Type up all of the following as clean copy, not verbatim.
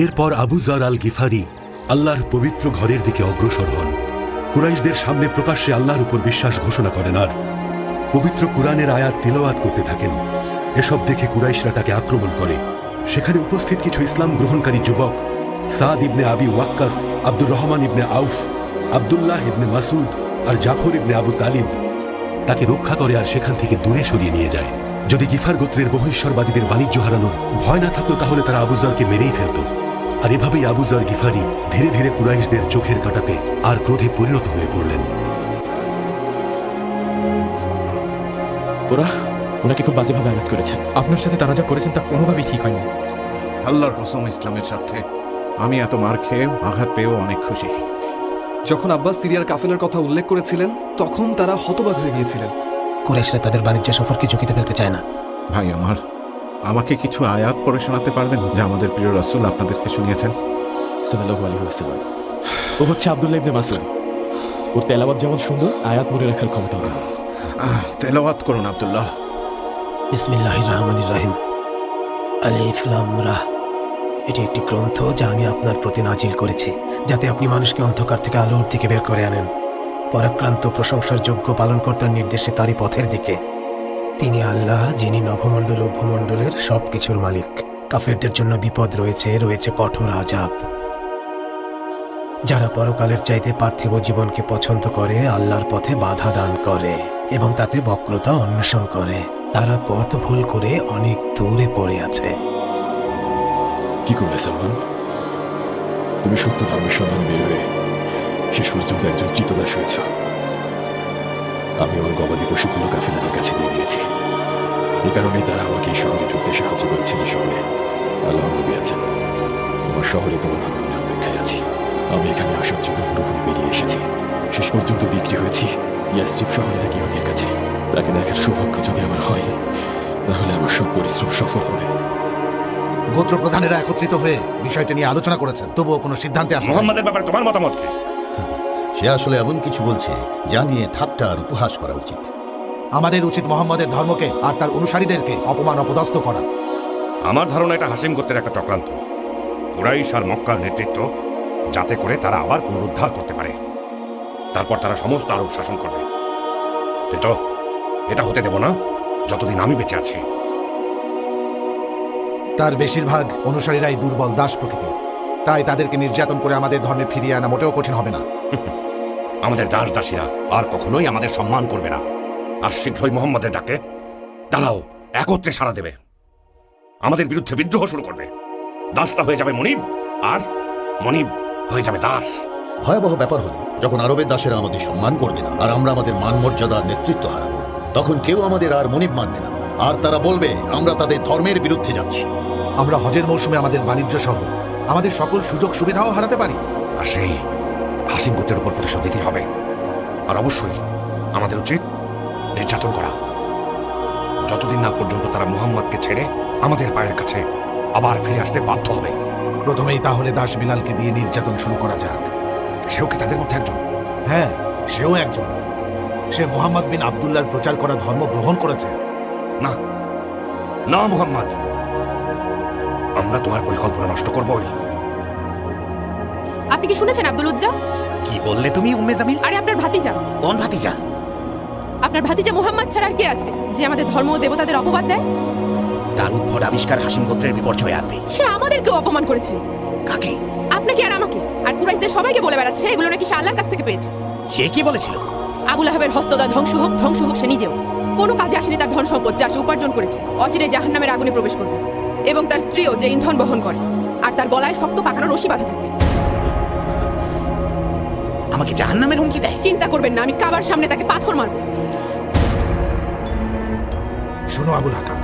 এরপর আবু যর আল গিফারি আল্লাহর পবিত্র ঘরের দিকে অগ্রসর হন। কুরাইশদের সামনে প্রকাশ্যে আল্লাহর উপর বিশ্বাস ঘোষণা করেন আর পবিত্র কুরআনের আয়াত তিলাওয়াত করতে থাকেন। এসব দেখে কুরাইশরা তাকে আক্রমণ করে। সেখানে উপস্থিত কিছু ইসলাম গ্রহণকারী যুবক সাদ ইবনে আবি ওয়াক্কাস, আব্দুর রহমান ইবনে আউফ, আব্দুল্লাহ ইবনে মাসুদ আর জাফর ইবনে আবু তালিব তাকে রক্ষা করে আর সেখান থেকে দূরে সরিয়ে নিয়ে যায়। যদি গিফার গোত্রের বহু ঈশ্বরবাদীদের বাণিজ্য হারানোর ভয় না থাকতো তাহলে তারা আবু যরকে মেরেই ফেলত। আর এভাবেই আবু যর গিফারি ধীরে ধীরে কুরাইশদের চোখের কাঁটাতে আর ক্রোধে পরিণত হয়ে পড়লেন। ওনাকে খুব বাজেভাবে আঘাত করেছেন। আপনার সাথে তারা যা করেছেন তা কোনোভাবেই ঠিক হয়নি। আল্লাহর কসম, ইসলামের স্বার্থে আমি এত মার খেয়ে আঘাত পেয়েও অনেক খুশি। যখন আব্বাস সিরিয়ার কাফেলার কথা উল্লেখ করেছিলেন তখন তারা হতবাক হয়ে গিয়েছিলেন। কুরাইশরা তাদের বাণিজ্য সফরকে ঝুঁকিতে ফেলতে চায় না। ভাই আমার, আমাকে কিছু আয়াত পড়ে শোনাতে পারবেন যা আমাদের প্রিয় রাসূল আপনাদেরকে শুনিয়েছেন? সাল্লাল্লাহু আলাইহি ওয়াসাল্লাম। ও হচ্ছে আব্দুল্লাহ ইবনে মাসউদ। ওর তেলাওয়াত যেমন সুন্দর, আয়াত মনে রাখার ক্ষমতা ওর। তেলাওয়াত করুন আব্দুল্লাহ। বিসমিল্লাহির রহমানির রহিম। আলিফ লাম রা। এটি একটি গ্রন্থ যা আমি আপনার প্রতি নাজিল করেছি, যাতে আপনি মানুষকে অন্ধকার থেকে আলোর দিকে বের করে আনেন। পরাক্রান্ত প্রশংসার যোগ্য পালনকর্তার নির্দেশে তারই পথের দিকে। তিনি আল্লাহ, যিনি নভমণ্ডল ও ভূমণ্ডলের সব কিছুর মালিক। কাফেরদের জন্য বিপদ রয়েছে, রয়েছে কঠোর আযাব। যারা পরকালের চাইতে পার্থিব জীবনকে পছন্দ করে, আল্লাহর পথে বাধা দান করে এবং তাতে বক্রতা অন্বেষণ করে, তারা পথ ভুল করে অনেক দূরে পড়ে আছে। কি করলে সালমান? তুমি সত্য ধর্মের সন্ধানে বের হয়ে শেষ পর্যন্ত একজন চিত্তদাস হয়েছ। আমি আমার গবাদি পশুগুলো কাফেলাদের কাছে দিয়ে দিয়েছি। এই কারণেই তারা আমাকে এই শহরে ঢুকতে সাহায্য করেছে, যে শহরে আল্লাহর নবী আছেন। আমার শহরে তোমার আগমনের অপেক্ষায় আছি। আমি এখানে আসার জন্য পুরোপুরি বেরিয়ে এসেছি। শেষ পর্যন্ত বিক্রি হয়েছি ইয়াসরিব শহরের এক ইহুদির কাছে। তাকে দেখার সৌভাগ্য যদি আমার হয়, তাহলে আমার সব পরিশ্রম সফল হবে। গোত্র প্রধানেরা একত্রিত হয়ে বিষয়টা নিয়ে আলোচনা করেছেন, তবুও কোনো সিদ্ধান্তে আসেনি। মুহাম্মাদের ব্যাপারে তোমার মতামত কি? সে আসলে এমন কিছু বলছে যা নিয়ে ঠাট্টা আর উপহাস করা উচিত। আমাদের উচিত মোহাম্মদের ধর্মকে আর তার অনুসারীদেরকে অপমান অপদস্থ করা। আমার ধারণা এটা হাসিম গোত্রের একটা চক্রান্ত। কুরাইশ আর মক্কার নেতৃত্ব, যাতে করে তারা আবার পুনরুদ্ধার করতে পারে। তারপর তারা সমস্ত আরব শাসন করবে। কিন্তু এটা হতে দেব না যতদিন আমি বেঁচে আছি। তার বেশিরভাগ অনুসারীরাই দুর্বল দাস প্রকৃতির, তাই তাদেরকে নির্যাতন করে আমাদের ধর্মে ফিরিয়ে আনা মোটেও কঠিন হবে না। আমাদের দাস দাসীরা আর কখনোই আমাদের সম্মান করবে না, আর শীঘ্রই মোহাম্মদের ডাকে তারাও একত্রে সাড়া দেবে, আমাদের বিরুদ্ধে বিদ্রোহ শুরু করবে। দাসটা হয়ে যাবে মনিব, আর মনিব হয়ে যাবে দাস। ভয়াবহ ব্যাপার হলো যখন আরবের দাসেরা আমাদের সম্মান করবে না আর আমরা আমাদের মান মর্যাদার নেতৃত্ব হারাবো, তখন কেউ আমাদের আর মনিব মানবে না, আর তারা বলবে আমরা তাদের ধর্মের বিরুদ্ধে যাচ্ছি। আমরা হজের মৌসুমে আমাদের বাণিজ্য সহ আমাদের সকল সুযোগ সুবিধাও হারাতে পারি। আর সেই হাসিম গোত্রের উপর প্রতিশোধ দিতে হবে। আর অবশ্যই আমাদের উচিত নির্যাতন করা, যতদিন না পর্যন্ত তারা মুহাম্মদকে ছেড়ে আমাদের পায়ের কাছে আবার ফিরে আসতে বাধ্য হবে। প্রথমেই তাহলে দাস বিলালকে দিয়ে নির্যাতন শুরু করা যাক। সেও কি তাদের মধ্যে একজন? হ্যাঁ, সেও একজন। সে মুহাম্মদ বিন আব্দুল্লাহর প্রচার করা ধর্ম গ্রহণ করেছে। না না মুহাম্মদ, আমরা তোমার পরিকল্পনা নষ্ট করবই। আপনি কি শুনেছেন আব্দুল উজ্জা? কি বললে তুমি উম্মে জামিল? আরে আপনার ভাতিজা। কোন ভাতিজা? আপনার ভাতিজা মুহাম্মদ ছাড়া আর কে আছে যে আমাদের ধর্ম ও দেবতাদের অপবাদ দেয়? তার উদ্ভট আবিষ্কার হাসিম গোত্রের বিপর্যয় আনবে। সে আমাদেরকেও অপমান করেছে। কাকে? আপনাকে আর আমাকে আর কুরাইশদের সবাইকে বলে বেড়াচ্ছে এগুলো নাকি সে আল্লাহর কাছ থেকে পেয়েছে। সে কি বলেছিল? আবু লাহাবের হস্তদয় ধ্বংস হোক সে নিজেও। কোনো কাজে আসেনি তার ধন সম্পদ যা সে উপার্জন করেছে। অচিরে জাহান্নামের আগুনে প্রবেশ করবে, এবং তার স্ত্রীও যে ইন্ধন বহন করে, আর তার গলায় শক্ত পাকানো রশি বাঁধা থাকবে। আমাকে জাহান্নামের হুমকি দেয়? চিন্তা করবেন না, আমি কাবার সামনে তাকে পাথর মারব। শোনো আবুল হাকাম,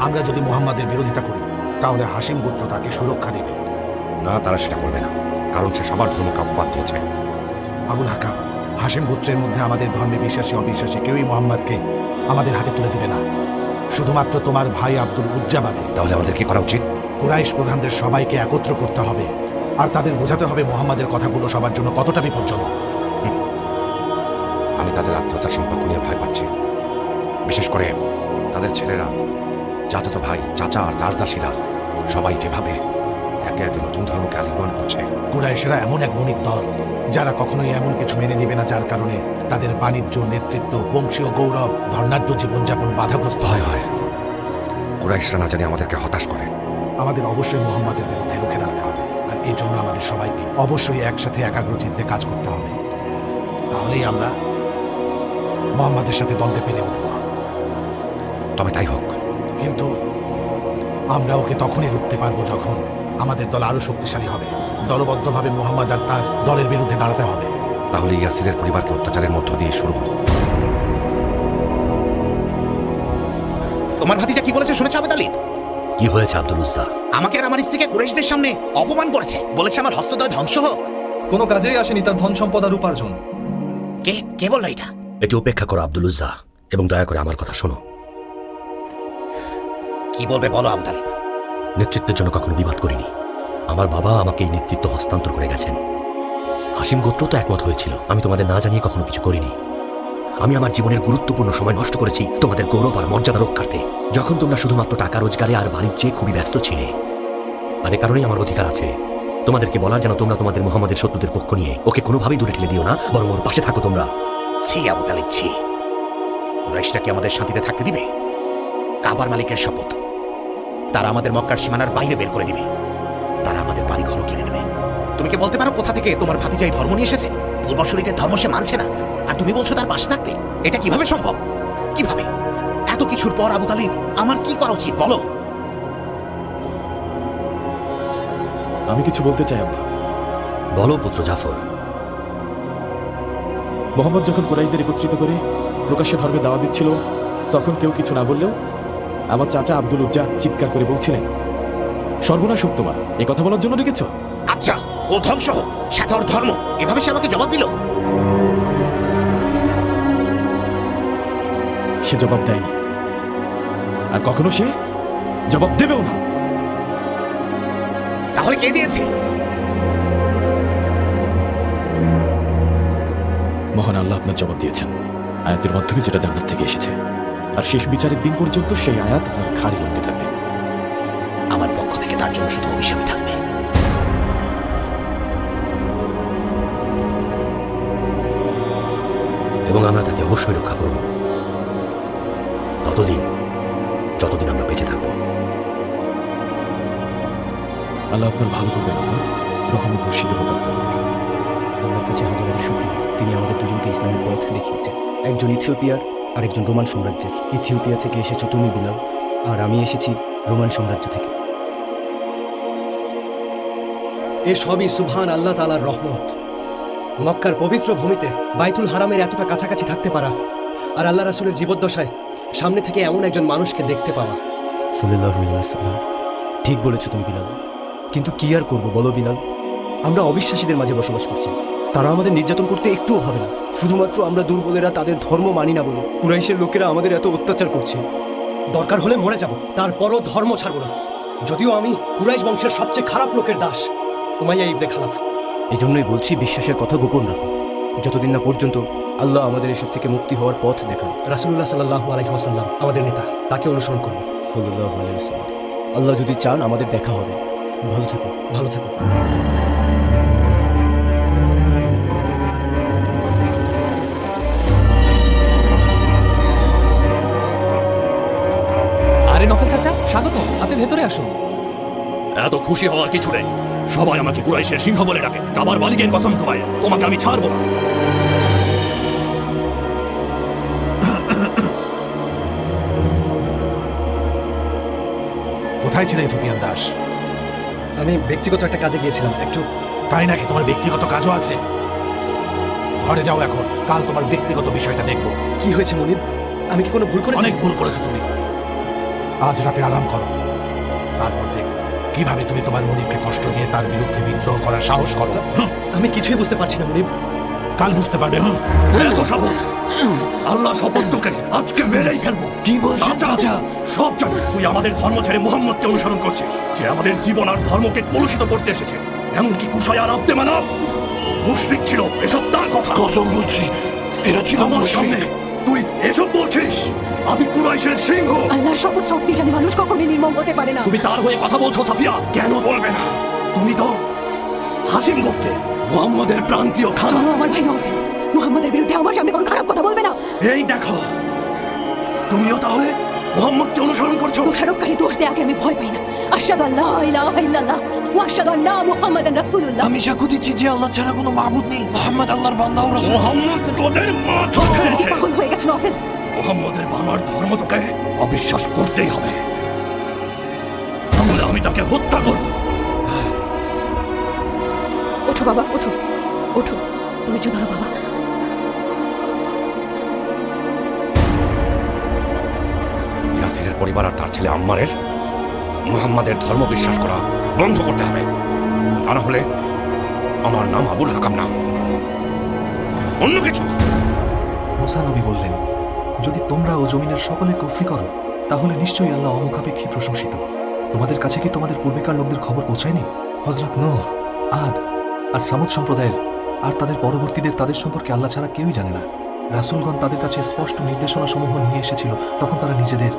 আমরা যদি মুহাম্মাদের বিরোধিতা করি তাহলে হাসিম গোত্র তাকে সুরক্ষা দেবে না, তারা সেটা করবে না, কারণ সে সবার ধর্মকে অপবাদ দিয়েছে। আবুল হাকাম, হাসিম গোত্রের মধ্যে আমাদের ধর্মে বিশ্বাসী অবিশ্বাসী কেউই মুহাম্মাদকে আমাদের হাতে তুলে দিবে না, শুধুমাত্র তোমার ভাই আব্দুল উজ্জা বাদে। তাহলে আমাদের কি করা উচিত? কুরাইশ প্রধানদের সবাইকে একত্র করতে হবে, আর তাদের বোঝাতে হবে মুহাম্মাদের কথাগুলো সবার জন্য কতটা বিপজ্জনক। আমি তাদের আত্মীয়তার সম্পর্ক নিয়ে ভয় পাচ্ছি, বিশেষ করে তাদের ছেলেরা, চাচাতো ভাই, চাচা আর দাস দাসীরা সবাই যেভাবে একে একে নতুন ধর্মকে আলিঙ্গন করছে। কুরাইশেরা এমন এক বণিক দল যারা কখনোই এমন কিছু মেনে নেবে না যার কারণে তাদের বাণিজ্য, নেতৃত্ব, বংশীয় গৌরব, ধর্নাঢ্য জীবনযাপন বাধাগ্রস্ত ভয় হয় কুরাইশরা না জানি আমাদেরকে হতাশ করে। আমাদের অবশ্যই মুহাম্মাদের বিরুদ্ধে রুখে দাঁড়াতে হবে, আর এই জন্য আমাদের সবাইকে অবশ্যই একসাথে একাগ্রচিত্তে কাজ করতে হবে। তাহলেই আমরা মুহাম্মাদের সাথে দ্বন্দ্বে পেরে উঠব। তবে তাই হোক। কিন্তু আমরা ওকে তখনই রুখতে পারবো যখন আমাদের দল আরো শক্তিশালী হবে। দলবদ্ধভাবে মুহাম্মদ আর তার দলের বিরুদ্ধে দাঁড়াতে হবে। তাহলে ইয়াসিরের পরিবারকে অত্যাচারের মধ্য দিয়ে শুরু হোক। তোমার ভাতিজা কি বলেছে শুনেছো আবু তালিব? কি হয়েছে আব্দুল উজ্জা? আমাকে আর আমার স্ত্রীকে কুরাইশদের সামনে অপমান করেছে, বলেছে আমার হস্তদ্বয় ধ্বংস হোক। কোনো কাজেই আসেনি তার ধন সম্পদ আর উপার্জন। কে বললো এটা? এটি উপেক্ষা করো আব্দুল উজ্জা, এবং দয়া করে আমার কথা শোনো। কি বলবে বলো আবু তালিব। নেতৃত্বের জন্য কখনো বিবাদ করিনি। আমার বাবা আমাকে এই নেতৃত্ব হস্তান্তর করে গেছেন। হাসিম গোত্র তো একমত হয়েছিল। আমি তোমাদের না জানিয়ে কখনো কিছু করিনি। আমি আমার জীবনের গুরুত্বপূর্ণ সময় নষ্ট করেছি তোমাদের গৌরব আর মর্যাদা রক্ষার্থে, যখন তোমরা শুধুমাত্র টাকা রোজগারে আর বাণিজ্যে খুবই ব্যস্ত ছিলে। আর এ কারণেই আমার অধিকার আছে তোমাদেরকে বলার যেন তোমরা তোমাদের মুহাম্মাদের শত্রুদের পক্ষ নিয়ে ওকে কোনোভাবেই দূরে ঠেলে দিও না, বরং ওর পাশে থাকো তোমরা। ছি আবু তালিব ছি। কুরাইশটা কি আমাদের শান্তিতে থাকতে দিবে? কাবার মালিকের শপথ, তারা আমাদের মক্কার সীমানার বাইরে বের করে দিবে। তারা আমাদের বাড়ি ঘরও কিনে নেবে। তুমি কি বলতে পারো কোথা থেকে তোমার ভাতিজাই ধর্ম নিয়ে এসেছে? পূর্বসূরীদের ধর্ম সে মানছে না, আর তুমি বলছো তার পাশে থাকতে? এটা কিভাবে সম্ভব? কিভাবে? এত কিছুর পর আবু তালিব আমার কি করা উচিত বলো? আমি কিছু বলতে চাই আব্বা। বলো পুত্র জাফর। মোহাম্মদ যখন কুরাইশদের একত্রিত করে প্রকাশ্যে ধর্মে দাওয়া দিচ্ছিল, তখন কেউ কিছু না বললেও আমার চাচা আব্দুল উজ্জা চিৎকার করে বলছিলেন, সর্বনাশ হোক তোমার। এই কথা বলার জন্য ডেকেছ? আচ্ছা, ও ধ্বংস হোক, সাথে ওর ধর্ম। এভাবে সে আমাকে জবাব দিল? সে জবাব দেয়নি, আর কখনো সে জবাব দেবেও না। তাহলে কে দিয়েছে? মহান আল্লাহ আপনার জবাব দিয়েছেন আয়াতের মাধ্যমে, যেটা জান্নাত থেকে এসেছে। আর শেষ বিচারের দিন পর্যন্ত সেই আয়াত আপনার ঘাড়ে লটকে থাকবে। আমার পক্ষ থেকে তার জন্য শুধু অভিশাপই থাকবে। এবং আমরা তাকে অবশ্যই রক্ষা করব, ততদিন যতদিন আমরা বেঁচে থাকব। আল্লাহ আপনার ভালো করবেন, আল্লাহ রহমত বর্ষিত হোক আপনার উপর। আল্লাহর কাছে হাজার হাজার শুকরিয়া, তিনি আমাদের দুজনকে ইসলামের পথ দেখিয়েছেন। একজন ইথিওপিয়ার আর একজন রোমান সাম্রাজ্যের। ইথিওপিয়া থেকে এসেছো তুমি বিলাল, আর আমি এসেছি রোমান সাম্রাজ্য থেকে। এ সবই সুবহান আল্লাহ তাআলার রহমত। মক্কার পবিত্র ভূমিতে বাইতুল হারামের এতটা কাছাকাছি থাকতে পারা, আর আল্লাহ রাসূলের জীবদ্দশায় সামনে থেকে এমন একজন মানুষকে দেখতে পাওয়া। সাল্লাল্লাহু আলাইহি ওয়াসাল্লাম, ঠিক বলেছো তুমি বিলাল। কিন্তু কি আর করবো বলো বিলাল, আমরা অবিশ্বাসীদের মাঝে বসবাস করছি। তারা আমাদের নির্যাতন করতে একটুও ভাবে না, শুধুমাত্র আমরা দুর্বলেরা তাদের ধর্ম মানি না বলে কুরাইশের লোকেরা আমাদের এত অত্যাচার করছে। দরকার হলে মরে যাব, তারপরও ধর্ম ছাড়ব না। যদিও আমি কুরাইশ বংশের সবচেয়ে খারাপ লোকের দাস, উমাইয়া ইবনে খালাফ। এজন্যই বলছি, বিশ্বাসের কথা গোপন রাখো, যতদিন না পর্যন্ত আল্লাহ আমাদের এসব থেকে মুক্তি হওয়ার পথ দেখান। রাসূলুল্লাহ সাল্লাল্লাহু আলাইহি ওয়াসাল্লাম আমাদের নেতা, তাকে অনুসরণ করব। সাল্লাল্লাহু আলাইহি ওয়াসাল্লাম। আল্লাহ যদি চান আমাদের দেখা হবে। ভালো থেকো। ভালো থেকো। আরে নফেল চাচা, স্বাগত, আপনি ভেতরে আসুন। এত খুশি হওয়ার কিছু নেই। সবাই আমাকে কুরাইশের সিংহ বলে ডাকে। কাবার মালিকের কসম সবাই, তোমাকে আমি ছাড়বো না। কোথায় ছিলে ইথিওপিয়ান দাস? আমি ব্যক্তিগত একটা কাজে গিয়েছিলাম একটু। তাই নাকি? তোমার ব্যক্তিগত কাজও আছে? ঘরে যাও এখন, কাল তোমার ব্যক্তিগত বিষয়টা দেখবো। কি হয়েছে মনিব? আমি কি কোনো ভুল করেছি? অনেক ভুল করেছো তুমি। আজ রাতে আরাম করো, তারপর দেখো কিভাবে তুমি তোমার মনিবকে কষ্ট দিয়ে তার বিরুদ্ধে বিদ্রোহ করার সাহস করো। আমি কিছুই বুঝতে পারছি না মনিব। কাল বুঝতে পারবে। এত সাহস! আল্লাহ শপথ, তোকে আজকে মেরেই ফেলবো। কি বলছেন চাচা? সব জানি তুই আমাদের ধর্ম ছেড়ে মুহাম্মদকে অনুসরণ করছিস, যে আমাদের জীবন আর ধর্মকে কলুষিত করতে এসেছে। এমনকি কুশাই আর আব্দে মানাফ মুশরিক ছিল, এসব তার কথা। কসম বলছি, এরা ছিল আমার সামনে তুই এসব বলছিস? আমি কুরাইশের সিংহ। আল্লাহর শপথ, শক্তিশালী মানুষ কখনোই নির্মম হতে পারে না। তুমি তার হয়ে কথা বলছো সাফিয়া? কেন বলবে না? হাসিম গোত্রে মোহাম্মদের প্রান্তীয় খালা। আমার ভাই নওফেল মুহাম্মাদের বিরুদ্ধে আমার সামনে কোনো খারাপ কথা বলবে না। এই দেখো, তুমিও তাহলে মোহাম্মদকে অনুসরণ করছো। দোষারোপকারী দোষ দেয়াকে আমি ভয় পাই না। আশহাদু আল্লা ইলাহা ইল্লাল্লাহ ওয়া আশহাদু আন্না মুহাম্মাদান রাসূলুল্লাহ। আমি সাক্ষ্য দিচ্ছি যে আল্লাহ ছাড়া কোনো মাবুদ নেই, মুহাম্মদ আল্লাহর বান্দা ও রাসূল। মোহাম্মদ তোদের মাথা খেয়েছে। পাগল হয়ে গেছে নওফেল। মোহাম্মদের বাবার ধর্ম তোকে অবিশ্বাস করতেই হবে, তাহলে আমি তাকে হত্যা করব। ওঠো বাবা, ওঠো ওঠো, ধৈর্য ধরো বাবা। ইয়াসিরের পরিবার আর তার ছেলে আম্মারের মুহাম্মাদের ধর্ম বিশ্বাস করা বন্ধ করতে হবে। তা না হলে আমার নাম আবুল হাকাম না, অন্য কিছু। মুসা নবী বললেন, যদি তোমরা ও জমিনের সকলে কুফরি করো তাহলে নিশ্চয়ই আল্লাহ অমুখাপেক্ষী প্রশংসিত। তোমাদের কাছে কি তোমাদের পূর্বেকার লোকদের খবর পৌঁছায়নি? হযরত নূহ, আদ আর সামুদ সম্প্রদায়ের আর তাদের পরবর্তীদের তাদের সম্পর্কে আল্লাহ ছাড়া কেউই জানে না। রাসূলগণ তাদের কাছে স্পষ্ট নির্দেশনা সমূহ নিয়ে এসেছিল, তখন তারা নিজেদের